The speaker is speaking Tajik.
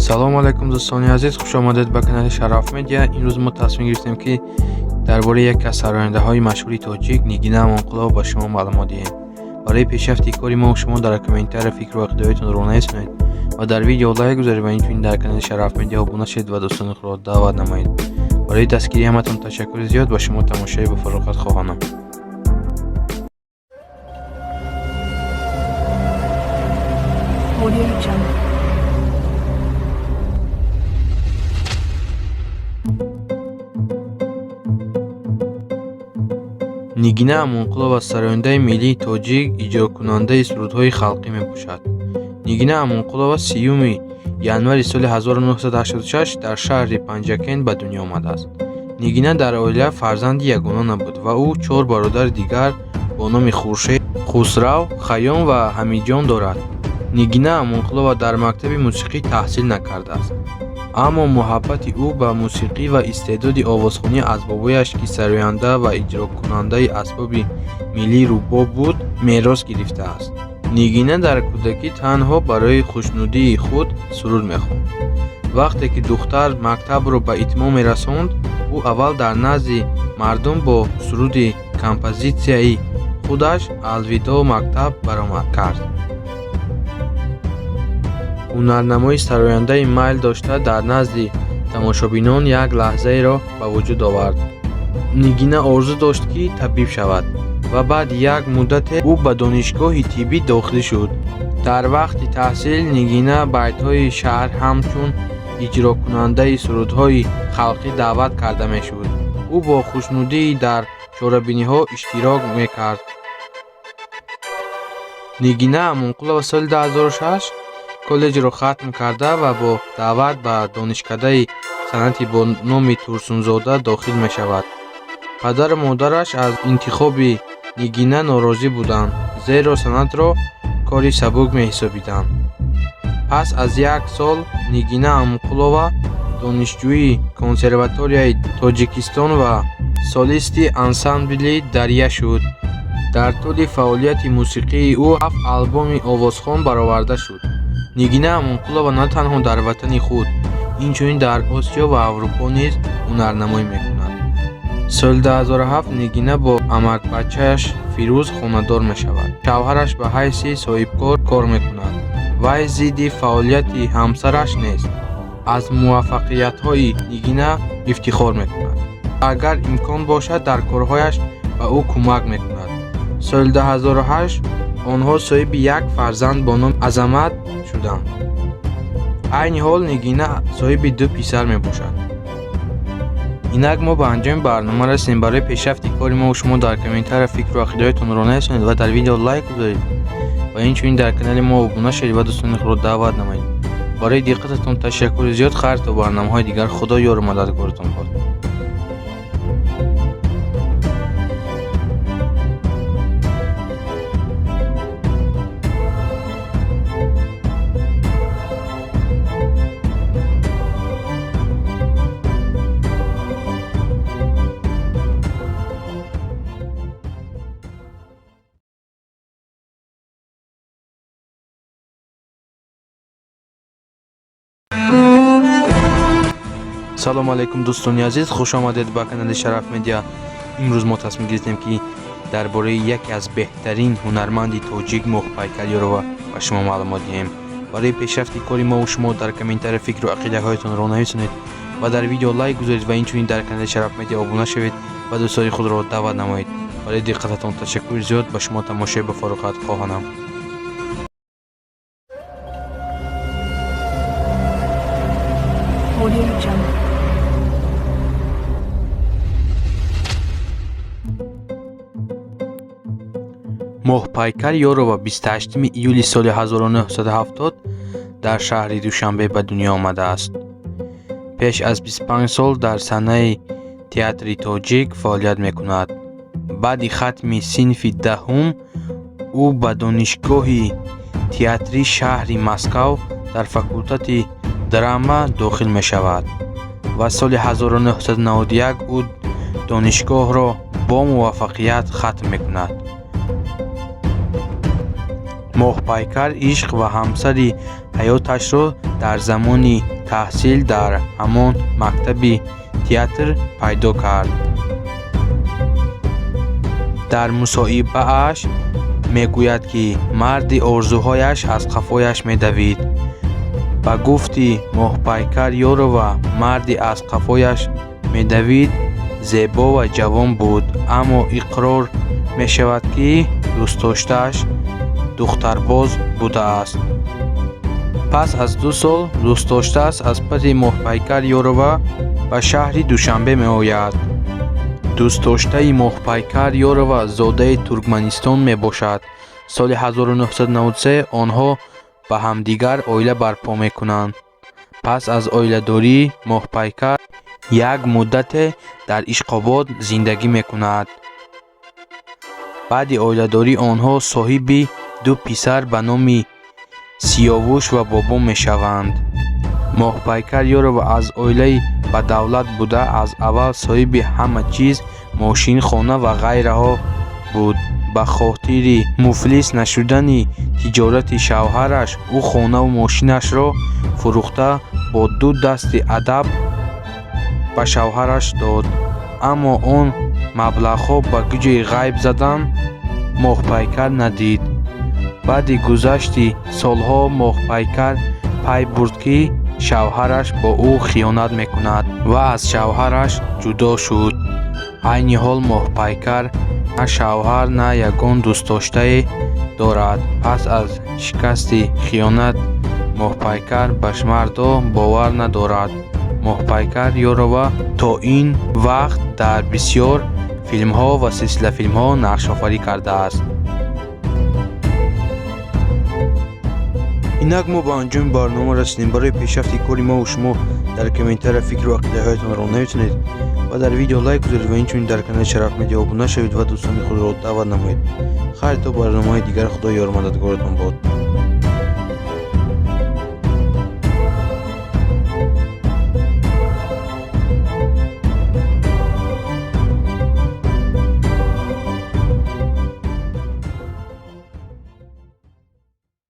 салому алайкум дӯстони азиз, хушомадед ба канали Шараф Медиа. Имрӯз мо тасмим гирифтем ки дар бораи яке аз сарояндаҳои машҳури тоҷик Нигина Амонқулова ба шумо маълумот диҳем. Барои пешрафти кори мо шумо дар комментария фикру ақидоятон ронай сунед ва дар видео лайк гузоред ва инчунин дар канали Шараф Медиа обуна шавед ва дӯстони худро даъват намоед. барои дастгирии ҳаматон ташаккури зиёд. Ба шумо тамошои ба фароғат хоҳанам. Нигина Амонқулова сарояндаи миллии тоҷик, иҷрокунандаи сурудҳои халқӣ мебошад. Нигина Амонқулова 30 январи соли 1986 дар шаҳри Панҷакент ба дунё омадааст. Нигина дар оила фарзанди ягона набуд ва ӯ 4 бародари дигар бо номи Хуршед, Хусрав, Хаём ва Ҳамидҷон дорад. Нигина Амонқулова дар мактаби мусиқӣ таҳсил накардааст, аммо муҳаббати ӯ ба мусиқӣ ва истеъдоди овозхонӣ аз бобояш, ки сароянда ва иҷрокунандаи асбоби миллии рубоб буд, мерос гирифтааст. Нигина дар кӯдакӣ танҳо барои хушнудии худ суруд мехонд. Вақте ки духтар мактабро ба итмом мерасонд, ӯ аввал дар назди мардум бо суруди композитсияи худаш «Алвидо мактаб» баромад кард. ҳунарнамои сарояндаи майл дошта дар назди тамошобинон як лаҳзаеро ба вуҷуд овард. Нигина орзу дошт ки табиб шавад ва баъди як муддате ӯ ба донишгоҳи тиббӣ дохил шуд. Дар вақти таҳсил Нигина байтҳои шаҳр ҳамчун иҷрокунандаи сурудҳои халқӣ даъват карда мешуд. ӯ бо хушнудӣ дар чорабиниҳо иштирок мекард. Нигина Амонқулова соли 2006 коллеҷро хатм карда ва бо даъват ба донишкадаи санъати бо номи Турсунзода дохил мешавад. Падару модараш аз интихоби Нигина норозӣ буданд, зеро санъатро кори сабук меҳисобиданд. Пас аз як сол Нигина Амонқулова донишҷӯи Консерваторияи Тоҷикистон ва солисти ансамбли Дарья шуд. Дар тӯли фаъолияти мусиқии ӯ 7 албоми овозхон бароварда шуд. Нигина Амонқулова на танҳо дар ватани худ, инчунин дар Осиё ва Аврупо низ ҳунарнамоӣ мекунад. Соли 2007 Нигина бо амакбачааш Фирӯз хонадор мешавад. Шавҳараш ба ҳайси соҳибкор кор мекунад. Вай зидди фаъолияти ҳамсараш нест. Аз муваффақиятҳои Нигина ифтихор мекунад. Агар имкон бошад, дар корҳояш ба ӯ кӯмак мекунад. соли 2008 онҳо соҳиби як фарзанд бо номи Азамат шуданд. айни ҳол Нигина соҳиби 2 писар мебошад. инак мо ба анҷоми барнома расидем. барои пешрафти кори мо шумо дар комментария фикру ақидоятон ронай сунед ва дар видео лайк гузоред ва инчунин дар канали мо обуна шавед ва дӯстони худро даъват намоед. барои диққататон ташаккури зиёд. хайр то барномаҳои дигар. худо ёру мададгоритон бод. салому алайкум дӯстони азиз, хушомадед ба канали Шараф Медиа. имрӯз мо тасмим гирифтем ки дар бораи яке аз беҳтарин ҳунарманди тоҷик Моҳпайкар Ёрова ба шумо маълумот диҳем. барои пешрафти кори мо шумо дар комментария фикру ақидаҳоятон ронавӣ сунед ва дар видео лайк гузоред ва инчунин дар канали Шараф Медиа обуна шавед ва дӯстони худро даъват намоед. барои диққататон ташаккури зиёд. ба шумо тамошои ба фароғат хоҳанам. Моҳпайкар Ёрова 28 июли соли 1970 дар шаҳри Душанбе ба дунё омадааст. пеш аз 25 сол дар санаи театри тоҷик фаъолият мекунад. баъди хатми синфи 10 ӯ ба донишгоҳи театрии шаҳри Москав дар факултати драма дохил мешавад ва соли 1991 ӯ донишгоҳро бо муваффақият хатм мекунад. моҳпайкар ишқ ва ҳамсари ҳаёташро дар замони таҳсил дар ҳамон мактаби театр пайдо кард. дар мусоҳибааш мегӯяд, ки марди орзуҳояш аз қафояш медавид. ба гуфти моҳпайкар Ёрова, марди аз қафояш медавид зебо ва ҷавон буд, аммо иқрор мешавад, ки дӯстдоштааш духтарбоз будааст. пас аз 2 сол дӯстдоштааш аз паси моҳпайкар Ёрова ба шаҳри Душанбе меояд. дӯстдоштаи моҳпайкар Ёрова зодаи Туркманистон мебошад. соли 1993 онҳо ба ҳамдигар оила барпо мекунанд. пас аз оиладорӣ моҳпайкар як муддате дар Ишқобод зиндагӣ мекунад. баъди оиладорӣ онҳо соҳиби 2 писар ба номи Сиёвуш ва Бобо мешаванд. моҳпайкар Ёрова аз оилаи бадавлат буда, аз аввал соҳиби ҳама чиз, мошин, хона ва ғайраҳо буд. ба хотири муфлис нашудани тиҷорати шавҳараш ӯ хонаву мошинашро фурӯхта бо 2 дасти адаб ба шавҳараш дод. аммо он маблағҳо ба гӯҷаи ғайб задан моҳпайкар надид. баъди гузашти солҳо моҳпайкар пай бурд, ки шавҳараш бо ӯ хиёнат мекунад ва аз шавҳараш ҷудо шуд. айни ҳол моҳпайкар на шавҳар, на ягон дӯстдоштае дорад. пас аз шикасти хиёнат моҳпайкар ба мардо бовар надорад. моҳпайкар Ёрова то ин вақт дар бисёр филмҳо ва силсилафилмҳо нақшофарӣ кардааст. инак мо ба анҷоми барнома расидем. барои пешрафти кори мову шумо дар комментария фикру ақидаҳоятонро нависонед ва дар видео лайк гузоред ва инчунин дар канали Шараф Медиа обуна шавед ва дӯстони худро даъват намоед. хайр, то барномаҳои дигар. худо ёру мададгоратон бод.